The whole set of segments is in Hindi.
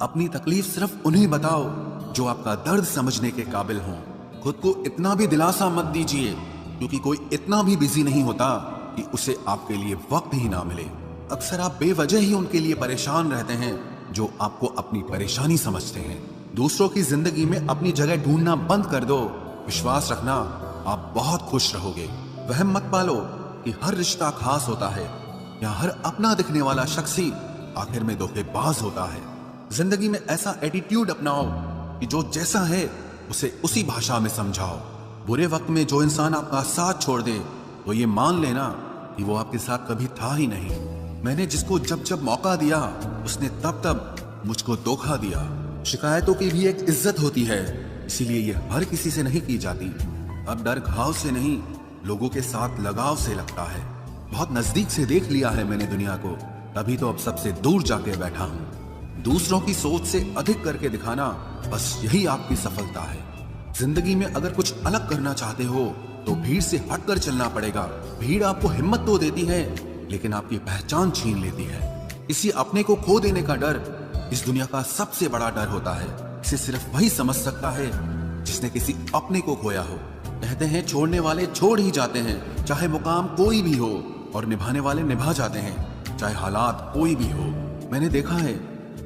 अपनी तकलीफ सिर्फ उन्हें बताओ जो आपका दर्द समझने के काबिल हों। खुद को इतना भी दिलासा मत दीजिए, क्योंकि कोई इतना भी बिजी नहीं होता कि उसे आपके लिए वक्त ही ना मिले। अक्सर आप बेवजह ही उनके लिए परेशान रहते हैं जो आपको अपनी परेशानी समझते हैं। दूसरों की जिंदगी में अपनी जगह ढूंढना बंद कर दो। विश्वास रखना, आप बहुत खुश रहोगे। वहम मत पालो कि हर रिश्ता खास होता है या हर अपना दिखने वाला शख्स ही आखिर में धोखेबाज होता है। जिंदगी में ऐसा एटीट्यूड अपनाओ कि जो जैसा है उसे उसी भाषा में समझाओ। बुरे वक्त में जो इंसान आपका साथ छोड़ दे तो ये मान लेना कि वो आपके साथ कभी था ही नहीं। मैंने जिसको जब जब मौका दिया उसने तब तब मुझको धोखा दिया। शिकायतों की भी एक इज्जत होती है, इसीलिए ये हर किसी से नहीं की जाती। अब डर घाव से नहीं, लोगों के साथ लगाव से लगता है। बहुत नजदीक से देख लिया है मैंने दुनिया को, तभी तो अब सबसे दूर जाके बैठा हूँ। दूसरों की सोच से अधिक करके दिखाना, बस यही आपकी सफलता है। जिंदगी में अगर कुछ अलग करना चाहते हो तो भीड़ से हटकर चलना पड़ेगा। भीड़ आपको हिम्मत तो देती है, लेकिन आपकी पहचान छीन लेती है। किसी अपने को खो देने का डर इस दुनिया का सबसे बड़ा डर होता है। इसे सिर्फ वही समझ सकता है जिसने किसी अपने को खोया हो। कहते हैं छोड़ने वाले छोड़ ही जाते हैं, चाहे मुकाम कोई भी हो, और निभाने वाले निभा जाते हैं, चाहे हालात कोई भी हो। मैंने देखा है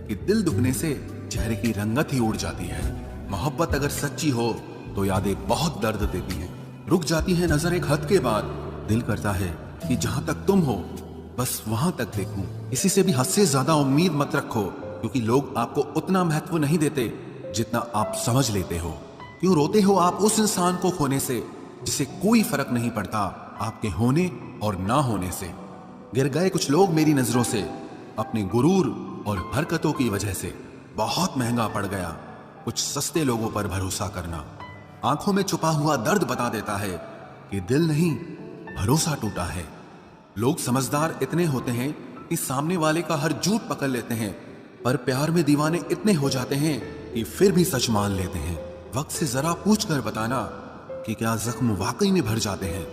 कि दिल दुखने से चेहरे की रंगत ही उड़ जाती है। मोहब्बत अगर सच्ची हो तो यादें बहुत दर्द देती हैं। रुक जाती है नजर एक हद के बाद। दिल करता है कि जहां तक तुम हो बस वहां तक देखूं। किसी से भी हद से ज्यादा उम्मीद मत रखो, क्योंकि लोग आपको उतना महत्व नहीं देते जितना आप समझ लेते हो। क्यों रोते हो आप उस इंसान को खोने से जिसे कोई फर्क नहीं पड़ता आपके होने और ना होने से। गिर गए कुछ लोग मेरी नजरों से अपने गुरूर और हरकतों की वजह से। बहुत महंगा पड़ गया कुछ सस्ते लोगों पर भरोसा करना। आंखों में छुपा हुआ दर्द बता देता है कि दिल नहीं, भरोसा टूटा है। लोग समझदार इतने होते हैं कि सामने वाले का हर झूठ पकड़ लेते हैं, पर प्यार में दीवाने इतने हो जाते हैं कि फिर भी सच मान लेते हैं। वक्त से जरा पूछ कर बताना कि क्या जख्म वाकई में भर जाते हैं।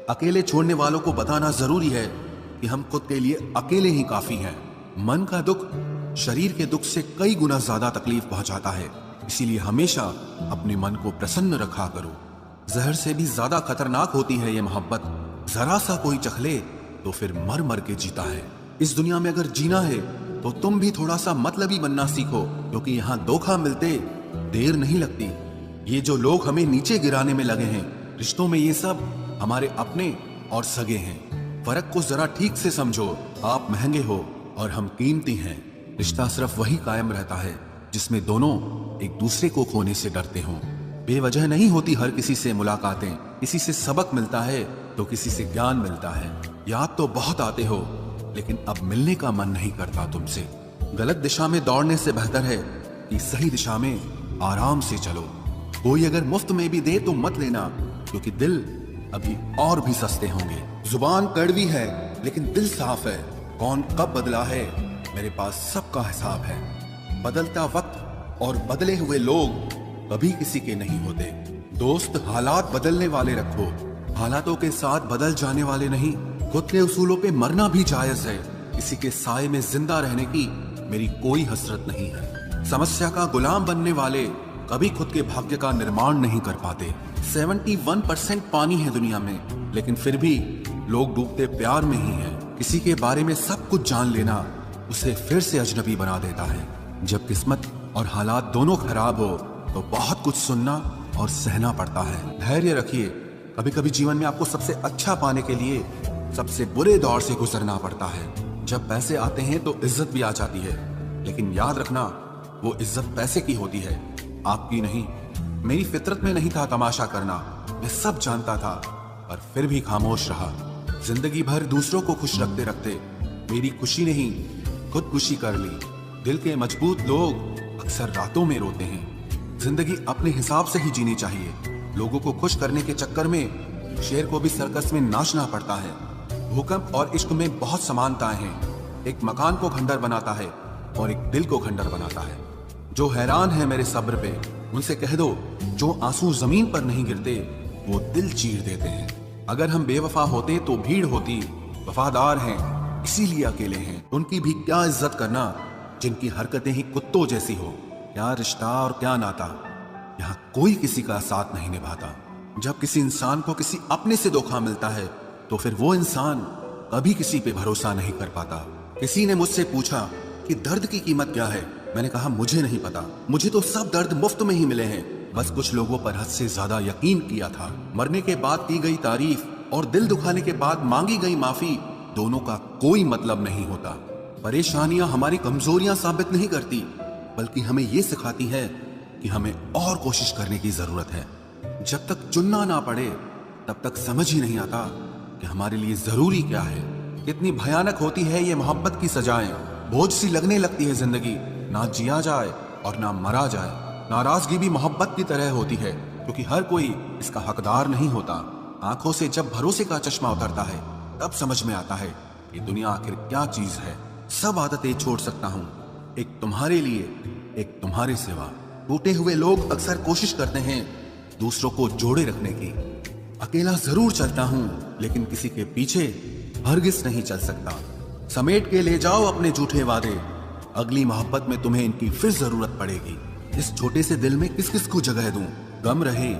अकेले छोड़ने वालों को बताना जरूरी है कि हम खुद के लिए अकेले ही काफी हैं। मन का दुख शरीर के दुख से कई गुना ज्यादा तकलीफ पहुंचाता है, इसीलिए हमेशा अपने मन को प्रसन्न रखा करो। जहर से भी ज्यादा खतरनाक होती है ये मोहब्बत। जरा सा कोई चखले तो फिर मर मर के जीता है। इस दुनिया में अगर जीना है तो तुम भी थोड़ा सा मतलबी बनना सीखो, क्योंकि यहाँ धोखा मिलते देर नहीं लगती। ये जो लोग हमें नीचे गिराने में लगे हैं, रिश्तों में ये सब हमारे अपने और सगे हैं। फर्क को जरा ठीक से समझो। आप महंगे हो और हम कीमती हैं। रिश्ता सिर्फ वही कायम रहता है जिसमें दोनों एक दूसरे को खोने से डरते हों। बेवजह नहीं होती हर किसी से मुलाकातें। किसी से सबक मिलता है तो किसी से ज्ञान मिलता है। याद तो बहुत आते हो, लेकिन अब मिलने का मन नहीं करता तुमसे। गलत दिशा में दौड़ने से बेहतर है कि सही दिशा में आराम से चलो। कोई अगर मुफ्त में भी दे तो मत लेना, क्योंकि दिल अभी और भी सस्ते होंगे। जुबान कड़वी है लेकिन दिल साफ है। कौन कब बदला है मेरे पास सबका हिसाब है। बदलता वक्त और बदले हुए लोग कभी किसी के नहीं होते। दोस्त हालात बदलने वाले रखो, हालातों के साथ बदल जाने वाले नहीं। खुद के उसूलों पे मरना भी जायज है। किसी के साए में जिंदा रहने की मेरी कोई हसरत नहीं है। समस्या का गुलाम बनने वाले कभी खुद के भाग्य का निर्माण नहीं कर पाते। 71% पानी है दुनिया में, लेकिन फिर भी लोग डूबते प्यार में ही हैं। किसी के बारे में सब कुछ जान लेना उसे फिर से अजनबी बना देता है। जब किस्मत और हालात दोनों खराब हो तो बहुत कुछ सुनना और सहना पड़ता है। धैर्य रखिए। कभी कभी जीवन में आपको सबसे अच्छा पाने के लिए सबसे बुरे दौर से गुजरना पड़ता है। जब पैसे आते हैं तो इज्जत भी आ जाती है, लेकिन याद रखना वो इज्जत पैसे की होती है, आपकी नहीं। मेरी फितरत में नहीं था तमाशा करना, मैं सब जानता था, पर फिर भी खामोश रहा। जिंदगी भर दूसरों को खुश रखते रखते मेरी खुशी नहीं खुदकुशी कर ली। दिल के मजबूत लोग अक्सर रातों में रोते हैं। जिंदगी अपने हिसाब से ही जीनी चाहिए। लोगों को खुश करने के चक्कर में शेर को भी सर्कस में नाचना पड़ता है। भूकंप और इश्क में बहुत समानताएं हैं। एक मकान को खंडर बनाता है और एक दिल को खंडर बनाता है। जो हैरान है मेरे सब्र पे, उनसे कह दो जो आंसू जमीन पर नहीं गिरते वो दिल चीर देते हैं। अगर हम बेवफा होते तो भीड़ होती, वफादार हैं इसीलिए अकेले हैं। उनकी भी क्या इज्जत करना जिनकी हरकतें ही कुत्तों जैसी हो। क्या रिश्ता और क्या नाता, यहाँ कोई किसी का साथ नहीं निभाता। जब किसी इंसान को किसी अपने से धोखा मिलता है तो फिर वो इंसान कभी किसी पे भरोसा नहीं कर पाता। किसी ने मुझसे पूछा कि दर्द की कीमत क्या है। मैंने कहा मुझे नहीं पता, मुझे तो सब दर्द मुफ्त में ही मिले हैं। बस कुछ लोगों पर हद से ज्यादा यकीन किया था। मरने के बाद की गई तारीफ और दिल दुखाने के बाद मांगी गई माफी, दोनों का कोई मतलब नहीं होता। परेशानियां हमारी कमजोरियां साबित नहीं करती, बल्कि हमें ये सिखाती है कि हमें और कोशिश करने की जरूरत है। जब तक चुनना ना पड़े तब तक समझ ही नहीं आता कि हमारे लिए जरूरी क्या है। कितनी भयानक होती है ये मोहब्बत की सजाएं। बोझ सी लगने लगती है जिंदगी, ना जिया जाए और ना मरा जाए। नाराजगी भी मोहब्बत की तरह होती है, क्योंकि हर कोई इसका हकदार नहीं होता। आंखों से जब भरोसे का चश्मा उतरता है तब समझ में आता है कि दुनिया आखिर क्या चीज है। सब आदतें छोड़ सकता हूँ, एक तुम्हारे लिए, एक तुम्हारे सिवा। टूटे हुए लोग अक्सर कोशिश करते हैं दूसरों को जोड़े रखने की। अकेला जरूर चलता हूँ, लेकिन किसी के पीछे हरगिज नहीं चल सकता। समेट के ले जाओ अपने झूठे वादे, अगली मोहब्बत में तुम्हें इनकी फिर जरूरत पड़ेगी। इस छोटे से दिल में किस किस को जगह दूं? गम रहे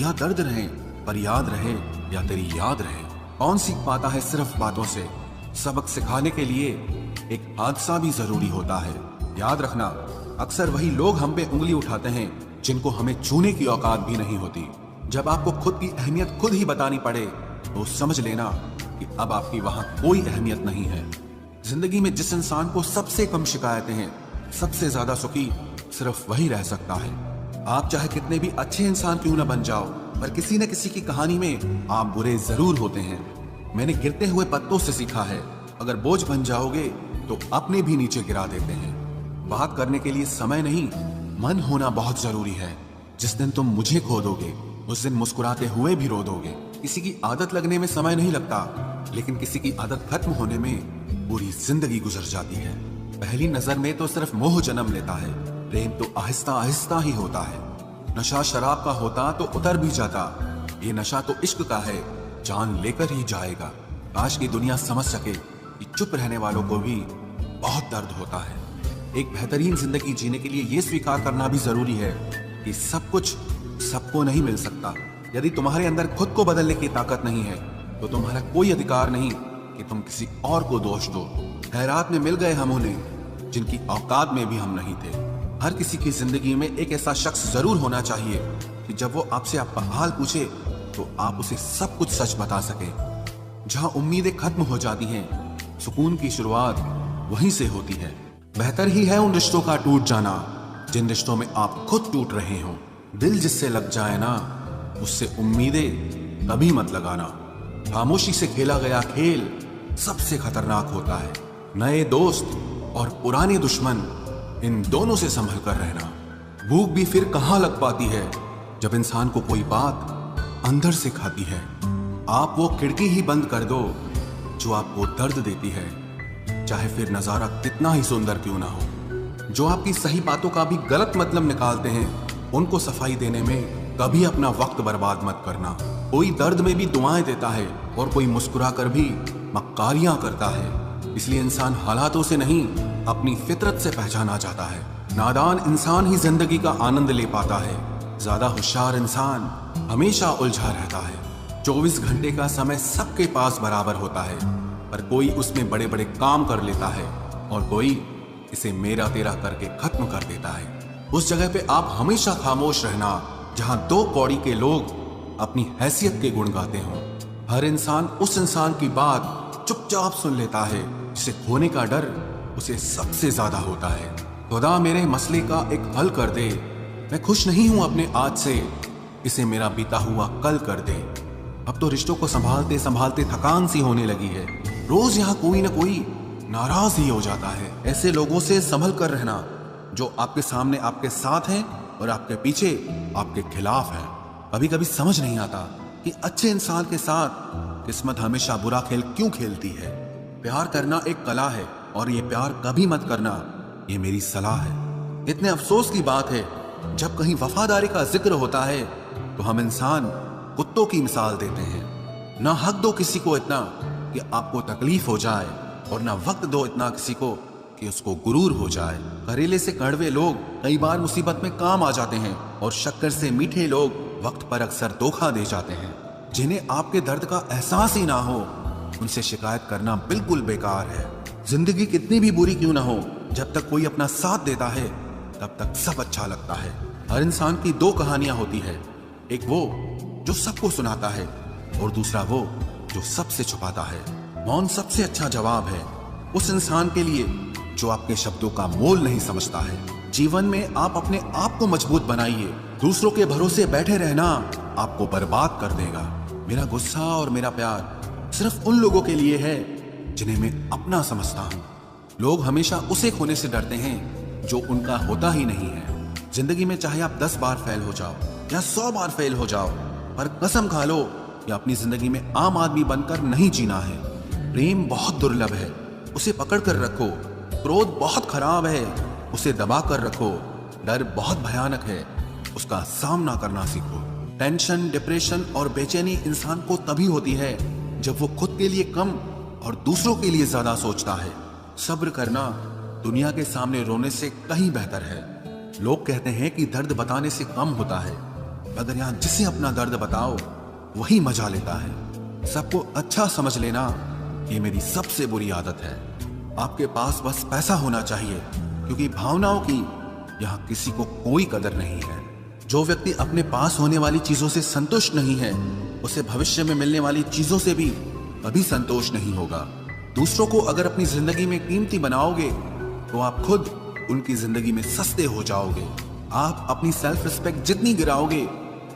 या दर्द रहे, पर याद रहे या तेरी याद रहे। कौन सीख पाता है सिर्फ बातों से? सबक सिखाने के लिए एक हादसा भी जरूरी होता है। याद रखना, अक्सर वही लोग हम पे उंगली उठाते हैं जिनको हमें छूने की औकात भी नहीं होती। जब आपको खुद की अहमियत खुद ही बतानी पड़े तो समझ लेना कि अब आपकी वहां कोई अहमियत नहीं है। जिंदगी में जिस इंसान को सबसे कम शिकायतें हैं, सबसे ज्यादा सुखी सिर्फ वही रह सकता है। आप चाहे कितने भी अच्छे इंसान क्यों न बन जाओ, पर किसी न किसी की कहानी में आप बुरे जरूर होते हैं। मैंने गिरते हुए पत्तों से सीखा है, अगर बोझ बन जाओगे तो अपने भी नीचे गिरा देते हैं। बात करने के लिए समय नहीं, मन होना बहुत जरूरी है। जिस दिन तुम मुझे खो दोगे उस दिन मुस्कुराते हुए भी रो दोगे। किसी की आदत लगने में समय नहीं लगता, लेकिन किसी की आदत खत्म होने में पूरी जिंदगी गुजर जाती है। पहली नजर में तो सिर्फ मोह जन्म लेता है, प्रेम तो आहिस्ता आहिस्ता ही होता है। नशा शराब का होता तो उतर भी जाता, ये नशा तो इश्क का है, जान लेकर ही जाएगा। आज की दुनिया समझ सके कि चुप रहने वालों को भी बहुत दर्द होता है। एक बेहतरीन जिंदगी जीने के लिए ये स्वीकार करना भी जरूरी है कि सब कुछ सबको नहीं मिल सकता। यदि तुम्हारे अंदर खुद को बदलने की ताकत नहीं है तो तुम्हारा कोई अधिकार नहीं कि तुम किसी और को दोष दो। खैरात में मिल गए हम उन्हें जिनकी औकात में भी हम नहीं थे। हर किसी की जिंदगी में एक ऐसा शख्स जरूर होना चाहिए कि जब वो आपसे आपका हाल पूछे तो आप उसे सब कुछ सच बता सके। जहां उम्मीदें खत्म हो जाती हैं, सुकून की शुरुआत वहीं से होती है। बेहतर ही है उन रिश्तों का टूट जाना जिन रिश्तों में आप खुद टूट रहे हो। दिल जिससे लग जाए ना, उससे उम्मीदें कभी मत लगाना। खामोशी से खेला गया खेल सबसे खतरनाक होता है। नए दोस्त और पुराने दुश्मन, इन दोनों से संभल कर रहना। भूख भी फिर कहाँ लग पाती है जब इंसान को कोई बात अंदर से खाती है। आप वो खिड़की ही बंद कर दो जो आपको दर्द देती है, चाहे फिर नजारा कितना ही सुंदर क्यों ना हो। जो आपकी सही बातों का भी गलत मतलब निकालते हैं, उनको सफाई देने में कभी अपना वक्त बर्बाद मत करना। कोई दर्द में भी दुआएं देता है और कोई मुस्कुरा कर भी मक्कारियां करता है। इसलिए इंसान हालातों से नहीं, अपनी फितरत से पहचाना जाता है। नादान इंसान ही जिंदगी का आनंद ले पाता है, ज्यादा होशियार इंसान हमेशा उलझा रहता है। 24 घंटे का समय सबके पास बराबर होता है, पर कोई उसमें बड़े बड़े काम कर लेता है और कोई इसे मेरा तेरा करके खत्म कर देता है। उस जगह पे आप हमेशा खामोश रहना जहां दो कौड़ी के लोग अपनी हैसियत के गुण गाते हों। हर इंसान उस इंसान की बात चुपचाप सुन लेता है जिसे खोने का डर उसे सबसे ज्यादा होता है। खुदा मेरे मसले का एक हल कर दे, मैं खुश नहीं हूं अपने आज से, इसे मेरा बीता हुआ कल कर दे। अब तो रिश्तों को संभालते संभालते थकान सी होने लगी है। रोज यहाँ कोई ना कोई नाराज ही हो जाता है। ऐसे लोगों से संभल कर रहना जो आपके सामने आपके साथ हैं और आपके पीछे आपके खिलाफ हैं। कभी कभी समझ नहीं आता कि अच्छे इंसान के साथ किस्मत हमेशा बुरा खेल क्यों खेलती है। प्यार करना एक कला है और ये प्यार कभी मत करना, ये मेरी सलाह है। इतने अफसोस की बात है, जब कहीं वफादारी का जिक्र होता है तो हम इंसान कुत्तों की मिसाल देते हैं। ना हक दो किसी को इतना कि आपको तकलीफ हो जाए और ना वक्त दो इतना किसी को कि उसको गुरूर हो जाए। करेले से कड़वे लोग कई बार मुसीबत में काम आ जाते हैं और शक्कर से मीठे लोग वक्त पर अक्सर धोखा दे जाते हैं। जिन्हें आपके दर्द का एहसास ही ना हो, उनसे शिकायत करना बिल्कुल बेकार है। जिंदगी कितनी भी बुरी क्यों ना हो, जब तक कोई अपना साथ देता है तब तक सब अच्छा लगता है। हर इंसान की दो कहानियां होती है, एक वो जो सबको सुनाता है और दूसरा वो जो सबसे छुपाता है। मौन सबसे अच्छा जवाब है उस इंसान के लिए जो आपके शब्दों का मोल नहीं समझता है। जीवन में आप अपने आप को मजबूत बनाइए। दूसरों के भरोसे बैठे रहना आपको बर्बाद कर देगा। मेरा गुस्सा और मेरा प्यार सिर्फ उन लोगों के लिए है जिन्हें मैं अपना समझता हूँ। लोग हमेशा उसे खोने से डरते हैं जो उनका होता ही नहीं है। जिंदगी में चाहे आप 10 बार फेल हो जाओ या 100 बार फेल हो जाओ, पर कसम खा लो कि अपनी जिंदगी में आम आदमी बनकर नहीं जीना है। प्रेम बहुत दुर्लभ है, उसे पकड़ कर रखो। क्रोध बहुत खराब है, उसे दबा कर रखो। डर बहुत भयानक है, उसका सामना करना सीखो। टेंशन, डिप्रेशन और बेचैनी इंसान को तभी होती है जब वो खुद के लिए कम और दूसरों के लिए ज्यादा सोचता है। सब्र करना दुनिया के सामने रोने से कहीं बेहतर है। लोग कहते हैं कि दर्द बताने से कम होता है, मगर यहाँ जिसे अपना दर्द बताओ वही मजा लेता है। सबको अच्छा समझ लेना ये मेरी सबसे बुरी आदत है। आपके पास बस पैसा होना चाहिए, क्योंकि भावनाओं की यहाँ किसी को कोई कदर नहीं है। जो व्यक्ति अपने पास होने वाली चीजों से संतुष्ट नहीं है, उसे भविष्य में मिलने वाली चीजों से भी कभी संतोष नहीं होगा। दूसरों को अगर अपनी जिंदगी में कीमती बनाओगे तो आप खुद उनकी जिंदगी में सस्ते हो जाओगे। आप अपनी सेल्फ रिस्पेक्ट जितनी गिराओगे,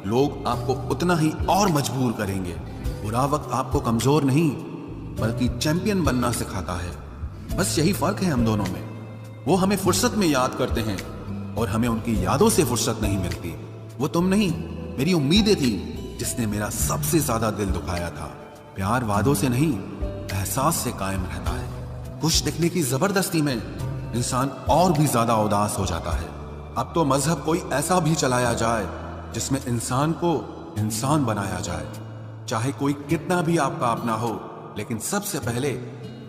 लोग आपको उतना ही और मजबूर करेंगे। बुरा वक्त आपको कमजोर नहीं बल्कि चैंपियन बनना सिखाता है। बस यही फर्क है हम दोनों में। वो हमें फुर्सत में याद करते हैं और हमें उनकी यादों से फुर्सत नहीं मिलती। वो तुम नहीं, मेरी उम्मीदें थी जिसने मेरा सबसे ज्यादा दिल दुखाया था। प्यार वादों से नहीं, एहसास से कायम रहता है। खुश दिखने की जबरदस्ती में इंसान और भी ज्यादा उदास हो जाता है। अब तो मजहब कोई ऐसा भी चलाया जाए जिसमें इंसान को इंसान बनाया जाए। चाहे कोई कितना भी आपका अपना हो, लेकिन सबसे पहले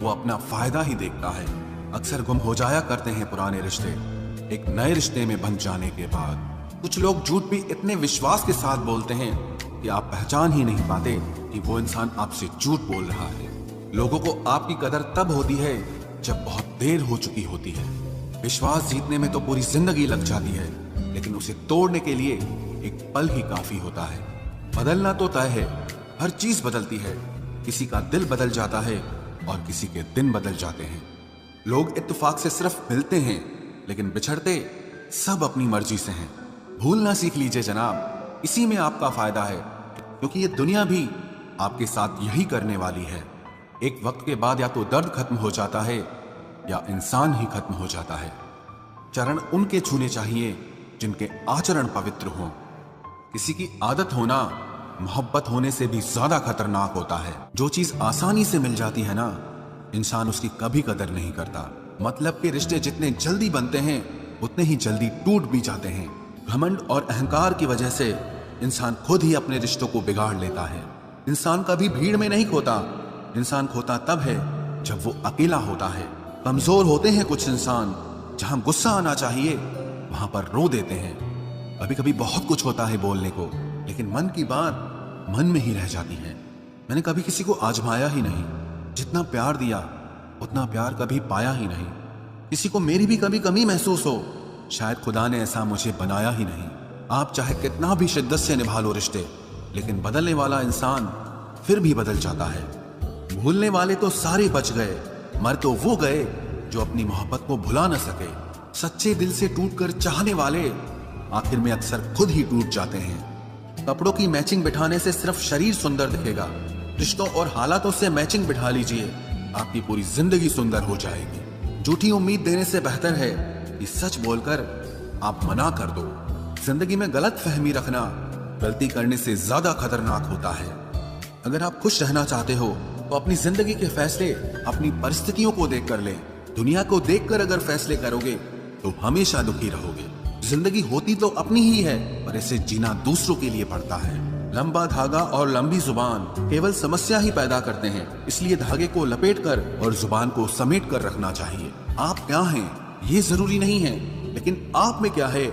वो अपना फायदा ही देखता है। अक्सर गुम हो जाया करते हैं पुराने रिश्ते एक नए रिश्ते में बन जाने के बाद। कुछ लोग झूठ भी इतने विश्वास के साथ बोलते हैं कि आप पहचान ही नहीं पाते कि वो इंसान आपसे झूठ बोल रहा है। लोगों को आपकी कदर तब होती है जब बहुत देर हो चुकी होती है। विश्वास जीतने में तो पूरी जिंदगी लग जाती है, लेकिन उसे तोड़ने के लिए एक पल ही काफी होता है। बदलना तो तय है, हर चीज बदलती है। किसी का दिल बदल जाता है और किसी के दिन बदल जाते हैं। लोग इत्तेफाक से सिर्फ मिलते हैं, लेकिन बिछड़ते सब अपनी मर्जी से हैं। भूलना सीख लीजिए जनाब, इसी में आपका फायदा है, क्योंकि ये दुनिया भी आपके साथ यही करने वाली है। एक वक्त के बाद या तो दर्द खत्म हो जाता है या इंसान ही खत्म हो जाता है। चरण उनके छूने चाहिए जिनके आचरण पवित्र हों। किसी की आदत होना मोहब्बत होने से भी ज्यादा खतरनाक होता है। जो चीज आसानी से मिल जाती है ना, इंसान उसकी कभी कदर नहीं करता। मतलब के रिश्ते जितने जल्दी बनते हैं उतने ही जल्दी टूट भी जाते हैं। घमंड और अहंकार की वजह से इंसान खुद ही अपने रिश्तों को बिगाड़ लेता है। इंसान कभी भीड़ में नहीं खोता, इंसान खोता तब है जब वो अकेला होता है। कमजोर होते हैं कुछ इंसान, जहां गुस्सा आना चाहिए वहां पर रो देते हैं। कभी कभी बहुत कुछ होता है बोलने को, लेकिन मन की बात मन में ही रह जाती है। मैंने कभी किसी को आजमाया ही नहीं। जितना प्यार दिया उतना प्यार कभी पाया ही नहीं। किसी को मेरी भी कभी कमी महसूस हो, शायद खुदा ने ऐसा मुझे बनाया ही नहीं। आप चाहे कितना भी शिद्दत से निभा लो रिश्ते, लेकिन बदलने वाला इंसान फिर भी बदल जाता है। भूलने वाले तो सारे बच गए, मर तो वो गए जो अपनी मोहब्बत को भुला न सके। सच्चे दिल से टूटकर चाहने वाले आखिर में अक्सर खुद ही टूट जाते हैं। कपड़ों की मैचिंग बिठाने से सिर्फ शरीर सुंदर दिखेगा, रिश्तों और हालातों से मैचिंग बिठा लीजिए, आपकी पूरी जिंदगी सुंदर हो जाएगी। झूठी उम्मीद देने से बेहतर है कि सच बोलकर आप मना कर दो। जिंदगी में गलत फहमी रखना गलती करने से ज्यादा खतरनाक होता है। अगर आप खुश रहना चाहते हो तो अपनी जिंदगी के फैसले अपनी परिस्थितियों को देखकर लें। दुनिया को देखकर अगर फैसले करोगे तो हमेशा दुखी रहोगे। जिंदगी होती तो अपनी ही है, पर इसे जीना दूसरों के लिए पड़ता है। लंबा धागा और लंबी जुबान केवल समस्या ही पैदा करते हैं, इसलिए धागे को लपेट कर और जुबान को समेट कर रखना चाहिए। आप क्या हैं ये जरूरी नहीं है, लेकिन आप में क्या है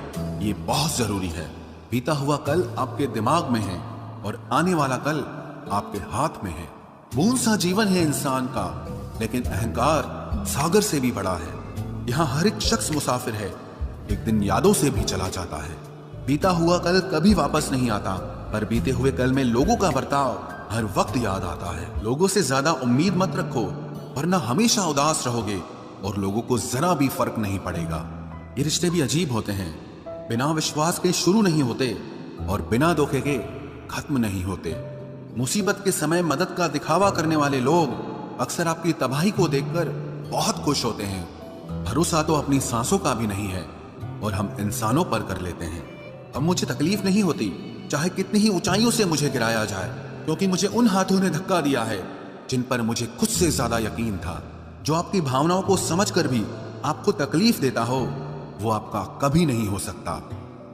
ये बहुत जरूरी है। बीता हुआ कल आपके दिमाग में है और आने वाला कल आपके हाथ में है। बूंद सा जीवन है इंसान का, लेकिन अहंकार सागर से भी बड़ा है। यहाँ हर एक शख्स मुसाफिर है, एक दिन यादों से भी चला जाता है। बीता हुआ कल कभी वापस नहीं आता, पर बीते हुए कल में लोगों का बर्ताव हर वक्त याद आता है। लोगों से ज्यादा उम्मीद मत रखो, वरना हमेशा उदास रहोगे और लोगों को जरा भी फर्क नहीं पड़ेगा। ये रिश्ते भी अजीब होते हैं, बिना विश्वास के शुरू नहीं होते और बिना धोखे के खत्म नहीं होते। मुसीबत के समय मदद का दिखावा करने वाले लोग अक्सर आपकी तबाही को देखकर बहुत खुश होते हैं। भरोसा तो अपनी सांसों का भी नहीं है और हम इंसानों पर कर लेते हैं। अब मुझे तकलीफ नहीं होती चाहे कितनी ही ऊंचाइयों से मुझे गिराया जाए, क्योंकि मुझे उन हाथों ने धक्का दिया है जिन पर मुझे खुद से ज्यादा यकीन था। जो आपकी भावनाओं को समझकर भी आपको तकलीफ देता हो, वो आपका कभी नहीं हो सकता।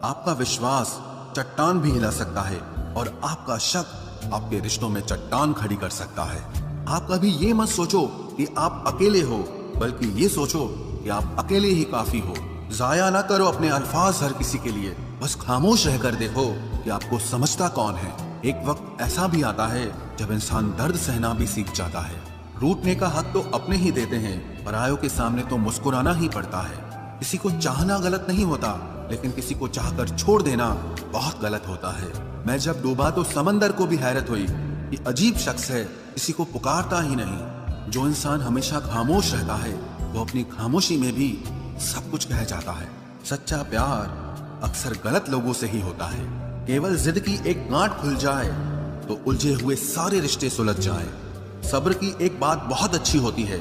आपका विश्वास चट्टान भी हिला सकता है और आपका शक आपके रिश्तों में चट्टान खड़ी कर सकता है। आप कभी ये मत सोचो कि आप अकेले हो, बल्कि ये सोचो कि आप अकेले ही काफी हो। जाया ना करो अपने अल्फाज हर किसी के लिए, बस खामोश रहकर देखो कि आपको समझता कौन है। एक वक्त ऐसा भी आता है जब इंसान दर्द सहना भी सीख जाता है। रूठने का हक तो अपने ही देते हैं, परायों के सामने तो मुस्कुराना ही पड़ता है। किसी को चाहना गलत नहीं होता, लेकिन किसी को चाहकर छोड़ देना बहुत गलत होता है। मैं जब डूबा तो समंदर को भी हैरत हुई कि अजीब शख्स है, किसी को पुकारता ही नहीं। जो इंसान हमेशा खामोश रहता है, वो अपनी खामोशी में भी सब कुछ कह जाता है। सच्चा प्यार अक्सर गलत लोगों से ही होता है। केवल जिद की एक गांठ खुल जाए तो उलझे हुए सारे रिश्ते सुलझ जाएं। सब्र की एक बात बहुत अच्छी होती है,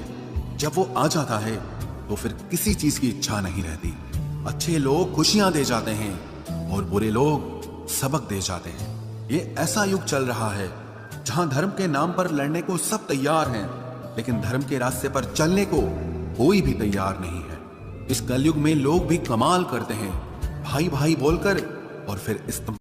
जब वो आ जाता है तो फिर किसी चीज की इच्छा नहीं रहती। अच्छे लोग खुशियां दे जाते हैं और बुरे लोग सबक दे जाते हैं। ये ऐसा युग चल रहा है जहां धर्म के नाम पर लड़ने को सब तैयार हैं, लेकिन धर्म के रास्ते पर चलने को कोई भी तैयार नहीं है। इस कलयुग में लोग भी कमाल करते हैं, भाई भाई बोलकर और फिर इस्तेमाल